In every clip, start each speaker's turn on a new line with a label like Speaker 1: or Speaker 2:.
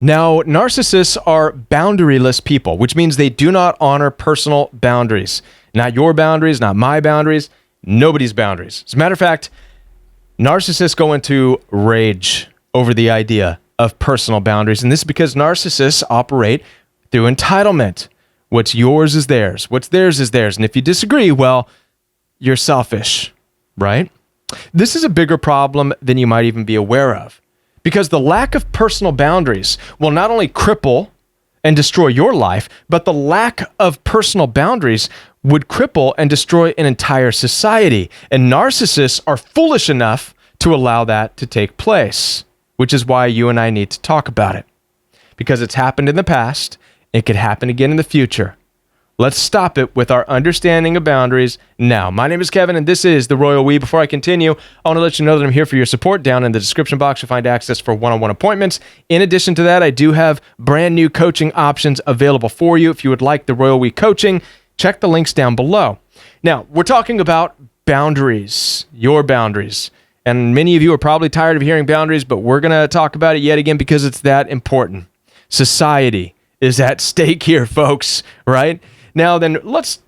Speaker 1: Now, narcissists are boundaryless people, which means they do not honor personal boundaries. Not your boundaries, not my boundaries, nobody's boundaries. As a matter of fact, narcissists go into rage over the idea of personal boundaries. And this is because narcissists operate through entitlement. What's yours is theirs. What's theirs is theirs. And if you disagree, well, you're selfish, right? This is a bigger problem than you might even be aware of, because the lack of personal boundaries will not only cripple and destroy your life, but the lack of personal boundaries would cripple and destroy an entire society. And narcissists are foolish enough to allow that to take place, which is why you and I need to talk about it, because it's happened in the past. It could happen again in the future. Let's stop it with our understanding of boundaries now. My name is Kevin, and this is The Royal We. Before I continue, I want to let you know that I'm here for your support. Down in the description box, you'll find access for one-on-one appointments. In addition to that, I do have brand new coaching options available for you. If you would like the Royal We coaching, check the links down below. Now, we're talking about boundaries, your boundaries. And many of you are probably tired of hearing boundaries, but we're going to talk about it yet again because it's that important. Society is at stake here, folks, right? Now then, let's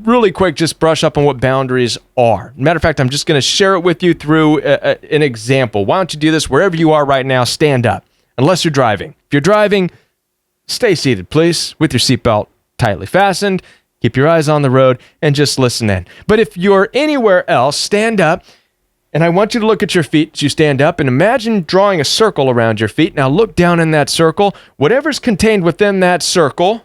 Speaker 1: really quick just brush up on what boundaries are. Matter of fact, I'm just going to share it with you through an example. Why don't you do this wherever you are right now? Stand up, unless you're driving. If you're driving, stay seated, please, with your seatbelt tightly fastened. Keep your eyes on the road and just listen in. But if you're anywhere else, stand up. And I want you to look at your feet as you stand up and imagine drawing a circle around your feet. Now look down in that circle. Whatever's contained within that circle,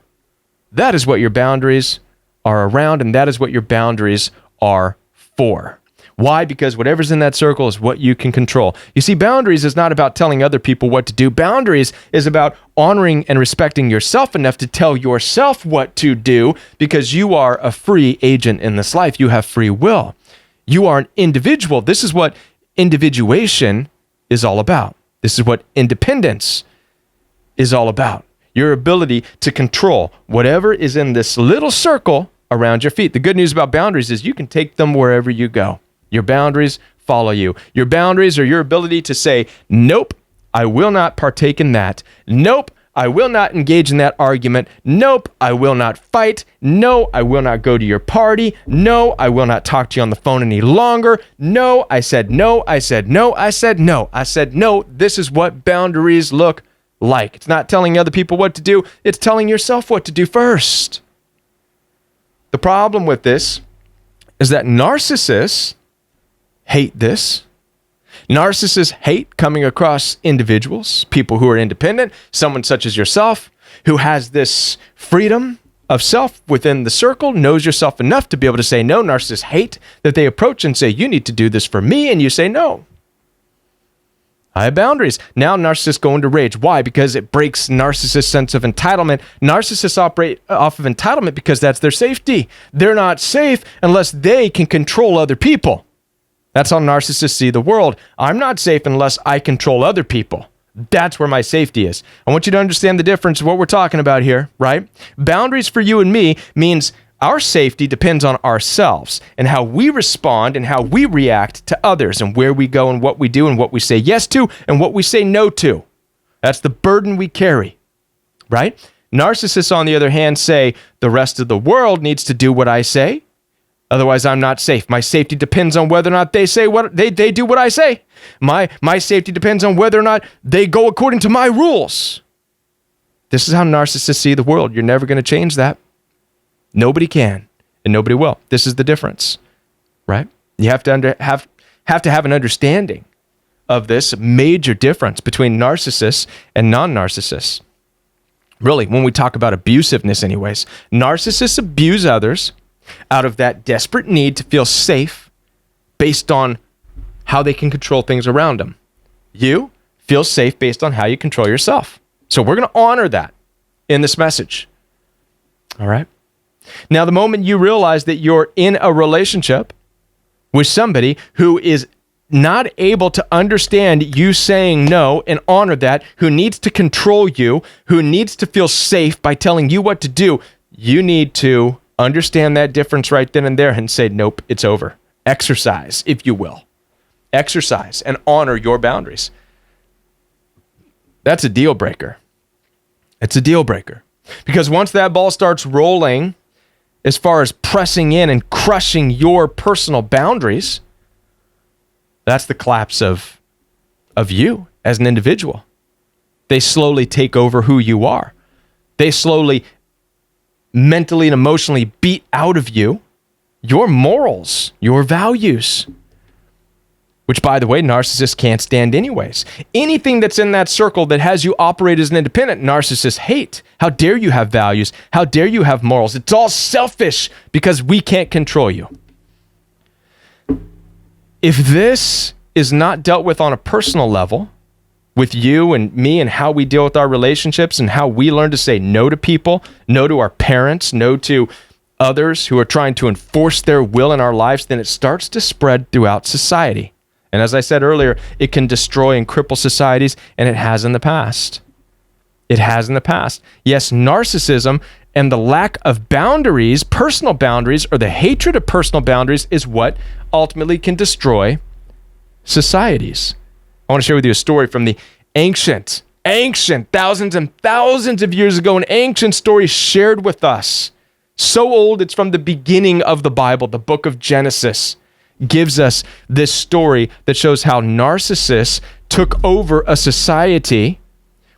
Speaker 1: that is what your boundaries are around, and that is what your boundaries are for. Why? Because whatever's in that circle is what you can control. You see, boundaries is not about telling other people what to do. Boundaries is about honoring and respecting yourself enough to tell yourself what to do, because you are a free agent in this life. You have free will. You are an individual. This is what individuation is all about. This is what independence is all about. Your ability to control whatever is in this little circle around your feet. The good news about boundaries is you can take them wherever you go. Your boundaries follow you. Your boundaries are your ability to say, nope, I will not partake in that. Nope, I will not engage in that argument. Nope, I will not fight. No, I will not go to your party. No, I will not talk to you on the phone any longer. No, I said no, I said no, I said no, I said no. This is what boundaries look like. It's not telling other people what to do. It's telling yourself what to do first. The problem with this is that narcissists hate this. Narcissists hate coming across individuals, people who are independent, someone such as yourself, who has this freedom of self within the circle, knows yourself enough to be able to say no. Narcissists hate that they approach and say, you need to do this for me, and you say no. I have boundaries. Now narcissists go into rage. Why? Because it breaks narcissists' sense of entitlement. Narcissists operate off of entitlement because that's their safety. They're not safe unless they can control other people. That's how narcissists see the world. I'm not safe unless I control other people. That's where my safety is. I want you to understand the difference of what we're talking about here, right? Boundaries for you and me means our safety depends on ourselves and how we respond and how we react to others and where we go and what we do and what we say yes to and what we say no to. That's the burden we carry, right? Narcissists, on the other hand, say the rest of the world needs to do what I say. Otherwise, I'm not safe. My safety depends on whether or not they say what they do what I say. My safety depends on whether or not they go according to my rules. This is how narcissists see the world. You're never going to change that. Nobody can, and nobody will. This is the difference, right? You have to have an understanding of this major difference between narcissists and non-narcissists. Really, when we talk about abusiveness anyways, narcissists abuse others out of that desperate need to feel safe based on how they can control things around them. You feel safe based on how you control yourself. So we're going to honor that in this message. All right? Now, the moment you realize that you're in a relationship with somebody who is not able to understand you saying no and honor that, who needs to control you, who needs to feel safe by telling you what to do, you need to understand that difference right then and there and say, nope, it's over. Exercise, if you will. Exercise and honor your boundaries. That's a deal breaker. It's a deal breaker. Because once that ball starts rolling, as far as pressing in and crushing your personal boundaries, that's the collapse of you as an individual. They slowly take over who you are. They slowly mentally and emotionally beat out of you your morals, your values, which, by the way, narcissists can't stand anyways. Anything that's in that circle that has you operate as an independent, narcissists hate. How dare you have values? How dare you have morals? It's all selfish because we can't control you. If this is not dealt with on a personal level, with you and me and how we deal with our relationships and how we learn to say no to people, no to our parents, no to others who are trying to enforce their will in our lives, then it starts to spread throughout society. And as I said earlier, it can destroy and cripple societies, and it has in the past. It has in the past. Yes, narcissism and the lack of boundaries, personal boundaries, or the hatred of personal boundaries is what ultimately can destroy societies. I want to share with you a story from the ancient, thousands and thousands of years ago, an ancient story shared with us. So old, it's from the beginning of the Bible. The book of Genesis gives us this story that shows how narcissists took over a society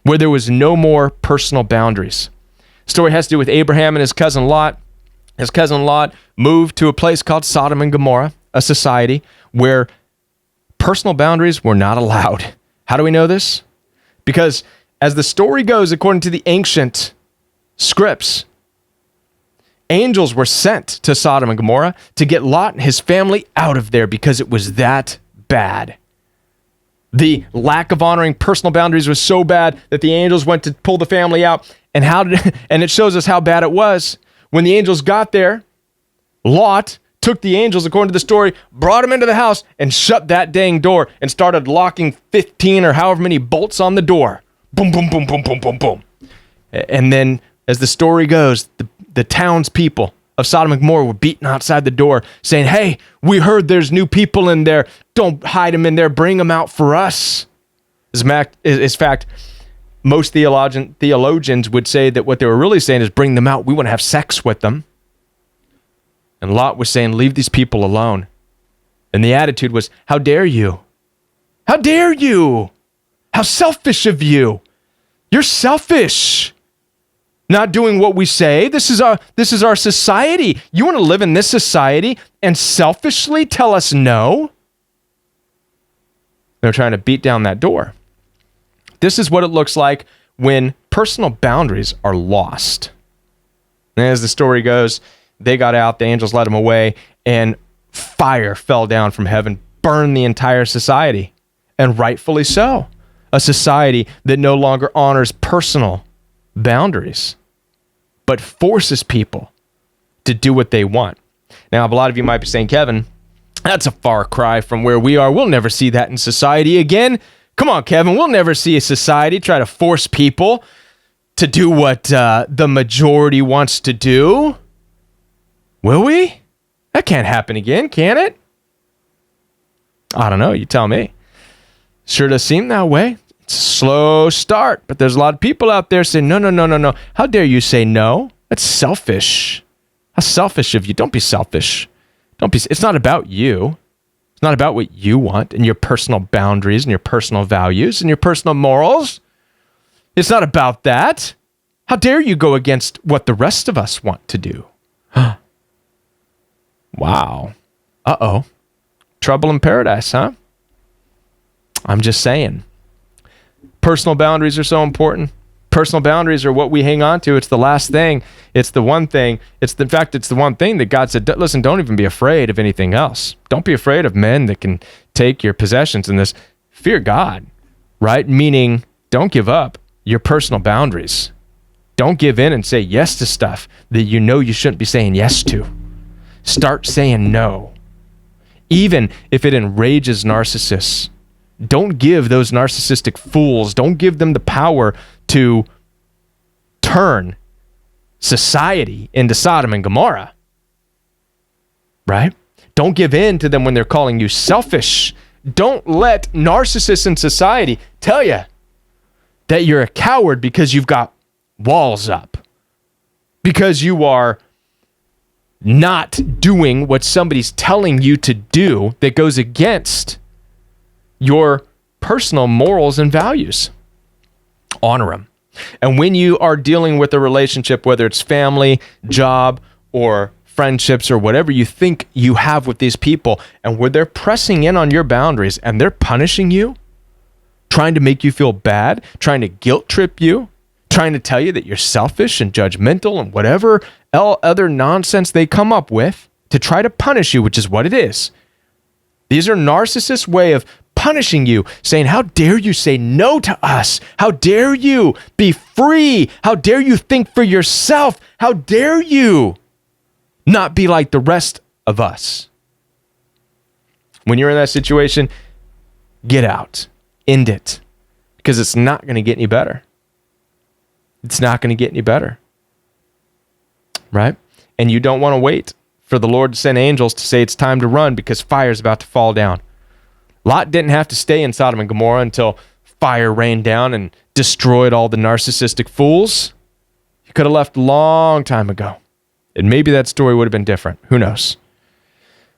Speaker 1: where there was no more personal boundaries. The story has to do with Abraham and his cousin Lot. His cousin Lot moved to a place called Sodom and Gomorrah, a society where personal boundaries were not allowed. How do we know this? Because as the story goes, according to the ancient scripts, angels were sent to Sodom and Gomorrah to get Lot and his family out of there because it was that bad. The lack of honoring personal boundaries was so bad that the angels went to pull the family out. And and it shows us how bad it was. When the angels got there, Lot took the angels, according to the story, brought them into the house and shut that dang door and started locking 15 or however many bolts on the door. Boom, boom, boom, boom, boom, boom, boom. And then, as the story goes, the townspeople of Sodom and Gomorrah were beating outside the door saying, "Hey, we heard there's new people in there. Don't hide them in there. Bring them out for us." As a fact, most theologians would say that what they were really saying is, bring them out. We want to have sex with them. And Lot was saying, leave these people alone. And the attitude was, how dare you? How dare you? How selfish of you. You're selfish. Not doing what we say. This is our society. You want to live in this society and selfishly tell us no? They're trying to beat down that door. This is what it looks like when personal boundaries are lost. And as the story goes, they got out, the angels led them away, and fire fell down from heaven, burned the entire society. And rightfully so. A society that no longer honors personal boundaries, but forces people to do what they want. Now, a lot of you might be saying, Kevin, that's a far cry from where we are. We'll never see that in society again. Come on, Kevin, we'll never see a society try to force people to do what the majority wants to do. Will we? That can't happen again, can it? I don't know. You tell me. Sure does seem that way. It's a slow start, but there's a lot of people out there saying, no. How dare you say no? That's selfish. How selfish of you. Don't be selfish. It's not about you. It's not about what you want and your personal boundaries and your personal values and your personal morals. It's not about that. How dare you go against what the rest of us want to do? Wow. Uh-oh. Trouble in paradise, huh? I'm just saying. Personal boundaries are so important. Personal boundaries are what we hang on to. It's the last thing. It's the one thing. It's the one thing that God said, listen, don't even be afraid of anything else. Don't be afraid of men that can take your possessions in this. Fear God, right? Meaning, don't give up your personal boundaries. Don't give in and say yes to stuff that you know you shouldn't be saying yes to. Start saying no. Even if it enrages narcissists. Don't give those narcissistic fools, don't give them the power to turn society into Sodom and Gomorrah. Right? Don't give in to them when they're calling you selfish. Don't let narcissists in society tell you that you're a coward because you've got walls up because you are not doing what somebody's telling you to do that goes against your personal morals and values. Honor them. And when you are dealing with a relationship, whether it's family, job, or friendships, or whatever you think you have with these people, and where they're pressing in on your boundaries and they're punishing you, trying to make you feel bad, trying to guilt trip you, trying to tell you that you're selfish and judgmental and whatever other nonsense they come up with to try to punish you, which is what it is. These are narcissists' way of punishing you, saying, how dare you say no to us? How dare you be free? How dare you think for yourself? How dare you not be like the rest of us? When you're in that situation, get out. End it. Because it's not going to get any better. It's not going to get any better. Right? And you don't want to wait for the Lord to send angels to say it's time to run because fire's about to fall down. Lot didn't have to stay in Sodom and Gomorrah until fire rained down and destroyed all the narcissistic fools. He could have left a long time ago. And maybe that story would have been different. Who knows?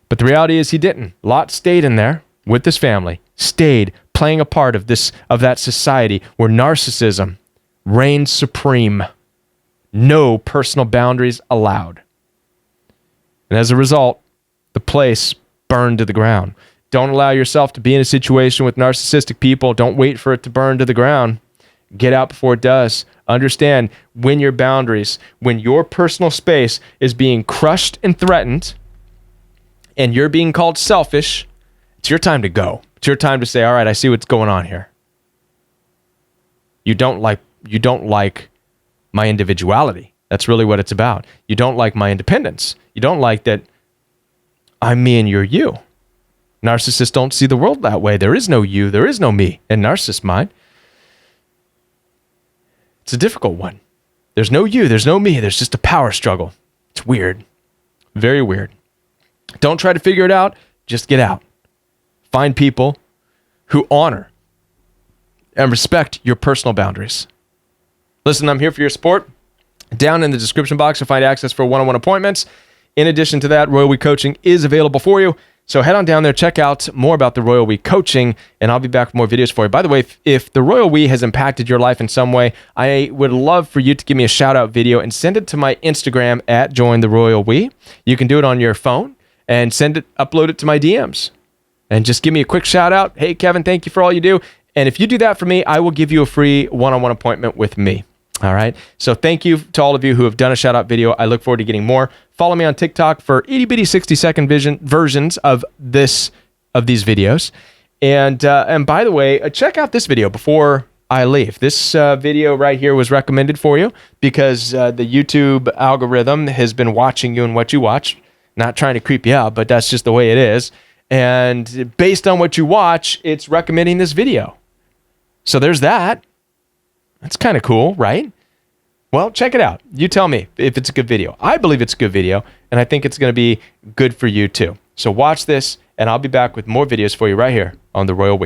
Speaker 1: But the reality is he didn't. Lot stayed in there with his family, stayed playing a part of that society where narcissism reigned supreme. No personal boundaries allowed. And as a result, the place burned to the ground. Don't allow yourself to be in a situation with narcissistic people. Don't wait for it to burn to the ground. Get out before it does. Understand when your boundaries, when your personal space is being crushed and threatened, and you're being called selfish, it's your time to go. It's your time to say, all right, I see what's going on here. You don't like my individuality. That's really what it's about. You don't like my independence. You don't like that I'm me and you're you. Narcissists don't see the world that way. There is no you, there is no me in narcissist mind. It's a difficult one. There's no you, there's no me, there's just a power struggle. It's weird. Very weird. Don't try to figure it out, just get out. Find people who honor and respect your personal boundaries. Listen, I'm here for your support. Down in the description box, you'll find access for one-on-one appointments. In addition to that, Royal Week Coaching is available for you. So head on down there, check out more about the Royal We Coaching, and I'll be back with more videos for you. By the way, if the Royal We has impacted your life in some way, I would love for you to give me a shout-out video and send it to my Instagram at Join the Royal We. You can do it on your phone and upload it to my DMs. And just give me a quick shout-out. Hey, Kevin, thank you for all you do. And if you do that for me, I will give you a free one-on-one appointment with me. All right. So thank you to all of you who have done a shout out video. I look forward to getting more. Follow me on TikTok for itty bitty 60-second versions of these videos. And by the way, check out this video before I leave. This video right here was recommended for you because the YouTube algorithm has been watching you and what you watch. Not trying to creep you out, but that's just the way it is. And based on what you watch, it's recommending this video. So there's that. That's kind of cool, right? Well, check it out. You tell me if it's a good video. I believe it's a good video, and I think it's going to be good for you too. So watch this, and I'll be back with more videos for you right here on The Royal We.